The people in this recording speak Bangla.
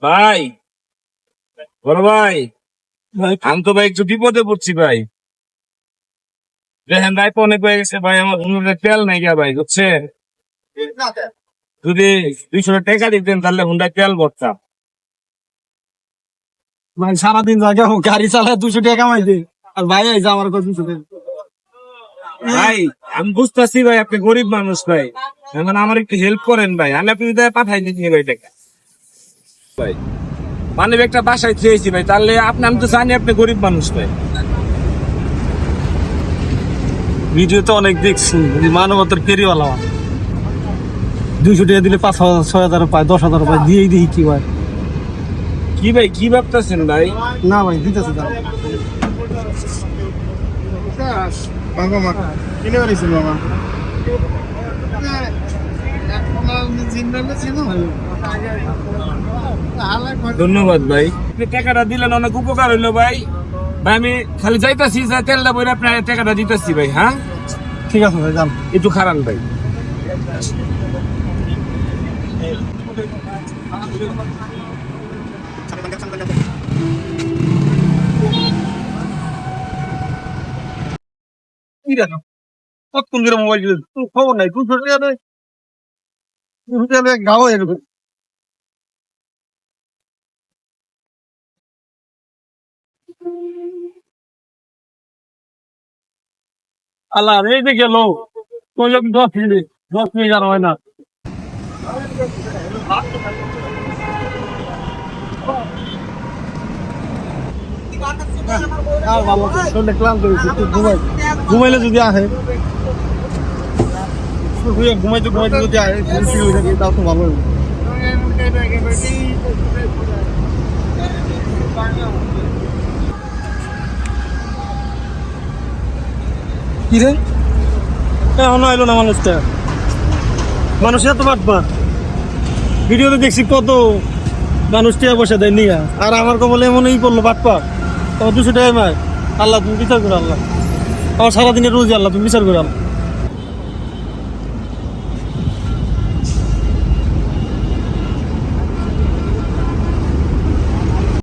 ভাই, বড় ভাই, আমি তো ভাই একটু বিপদে পড়ছি ভাই। দেখেন রাত অনেক হয়ে গেছে ভাই, আমার হুন্ডায় তেল নাই গা ভাই, বুঝছেন? যদি 200 টাকা দিতেন তাহলে হুন্ডায় তেল ভরতাম। ভাই সারাদিন জায়গা গাড়ি চালায় 200 টাকা কামাই দে, আর ভাই এই যে আমার কত 200 টাকা। ভাই আমি বুঝতেছি ভাই আপনি গরিব মানুষ ভাই, এখন আমার একটু হেল্প করেন ভাই, আমি আপনি পাঠাই দিচ্ছি ভাই টাকা। ভাই মানে একটা বাসায় চেয়েছি ভাই, তাহলে আপনি, আমি তো জানি আপনি গরিব মানুষ ভাই। ভিডিও তো অনেক দেখছি, মানবতার ফেরিওয়ালা 200 টাকা দিলে 5,000 6,000 পায়, 10,000 পায়, দিয়েই দিই কি ভাই। কি ভাই কি ভাবতেছেন ভাই? না ভাই দিতেছে দাও। কিনে বানিয়েছিল মামা। ধন্যবাদ ভাই, আপনি টাকাটা দিলেন, অনেক উপকার হইলো ভাই। ভাই আমি খালি যাইতাছি, যা তেলটা বইরে আপনার টাকাটা দিতেছি ভাই। হ্যাঁ ঠিক আছে ভাই, যান। একটু খারান ভাই। কি দেখো কতক্ষণ করে মোবাইল খবর নাই, 200 টাকা দেয়, 200 টাকা গাও এরকম। আল্লাহ এই যে গেল, কইল 10 মিনিট, 10 মিনিট আর হয় না। আর ভালো শরীরে ক্লান্ত হয়েছে, একটু ঘুমাইলে যদি আসে, ঘুমাইতে ঘুমাইতে যদি আসে, তাও তো ভালো হবে। কি রে এখনো এলো না মানুষটা, মানুষের তো বাটবার। ভিডিওতে দেখছি কত মানুষ টিয়া বসে দেয় নিয়ে, আর আমার কবলে এমনই করলো বাটপার। তোমার 200 টাকা মায়, আল্লাহ তুমি বিচার করো, আল্লাহ আমার সারাদিনের রোজ, আল্লাহ তুমি বিচার করো আল্লাহ।